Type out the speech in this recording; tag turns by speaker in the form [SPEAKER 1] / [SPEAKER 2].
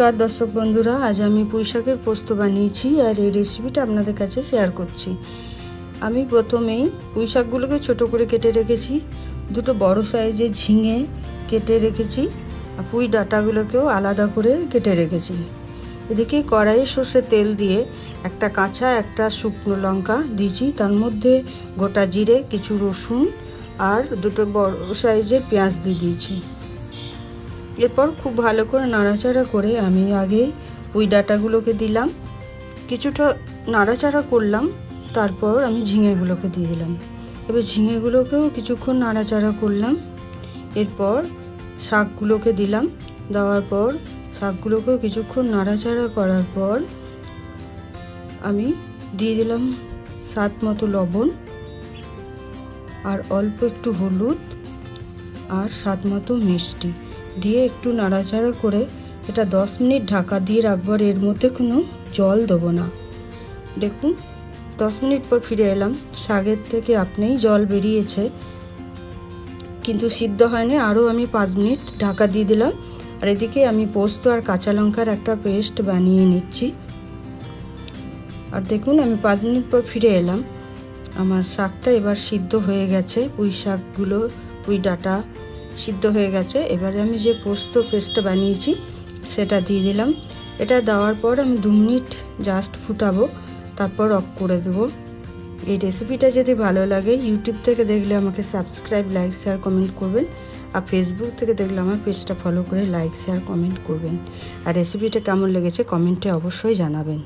[SPEAKER 1] नमस्कार दर्शक बंधुरा आज आमी पुঁই শাকের পোস্ত বানিয়েছি আর এই রেসিপিটা আপনাদের কাছে শেয়ার করছি। আমি প্রথমেই পুঁই শাকগুলোকে ছোট করে কেটে রেখেছি, দুটো বড় সাইজের ঝিঙে কেটে রেখেছি আর পুঁই ডাঁটাগুলোকেও আলাদা করে কেটে রেখেছি। এদিকে কড়াইয়ে সর্ষের তেল দিয়ে একটা কাঁচা একটা শুকনো লঙ্কা দিয়েছি, তার মধ্যে গোটা জিরে, কিছু রসুন আর দুটো বড় সাইজের পেঁয়াজ দিয়ে দিয়েছি। এরপর খুব ভালো করে নাড়াচাড়া করে আমি আগে পুঁই ডাঁটাগুলোকে দিলাম, কিছুটা নাড়াচাড়া করলাম, তারপর আমি ঝিঙেগুলোকে দিয়ে দিলাম। এবার ঝিঙেগুলোকেও কিছুক্ষণ নাড়াচাড়া করলাম, এরপর শাকগুলোকে দিলাম, দেওয়ার পর শাকগুলোকেও কিছুক্ষণ নাড়াচাড়া করার পর আমি দিয়ে দিলাম স্বাদ মতো লবণ আর অল্প একটু হলুদ আর স্বাদ মতো মিষ্টি দিয়ে একটু নাড়াচাড়া করে এটা 10 মিনিট ঢাকা দিয়ে রাখবো। এর মধ্যে কোনো জল দেবো না। দেখুন 10 মিনিট পর ফিরে এলাম, শাকের থেকে আপনিই জল বেরিয়েছে কিন্তু সিদ্ধ হয়নি। আরও আমি 5 মিনিট ঢাকা দিয়ে দিলাম। আর এদিকে আমি পোস্ত আর কাঁচা লঙ্কার একটা পেস্ট বানিয়ে নিচ্ছি। আর দেখুন আমি 5 মিনিট পর ফিরে এলাম, আমার শাকটা এবার সিদ্ধ হয়ে গেছে, পুঁই শাকগুলো পুঁই ডাঁটা সিদ্ধ হয়ে গেছে। এবারে আমি যে পোস্ত পেস্টটা বানিয়েছি সেটা দিয়ে দিলাম। এটা দেওয়ার পর আমি 2 মিনিট জাস্ট ফুটাবো, তারপর অফ করে দেবো। এই রেসিপিটা যদি ভালো লাগে ইউটিউব থেকে দেখলে আমাকে সাবস্ক্রাইব, লাইক, শেয়ার, কমেন্ট করবেন। আর ফেসবুক থেকে দেখলে আমার পেজটা ফলো করে লাইক, শেয়ার, কমেন্ট করবেন। আর রেসিপিটা কেমন লেগেছে কমেন্টে অবশ্যই জানাবেন।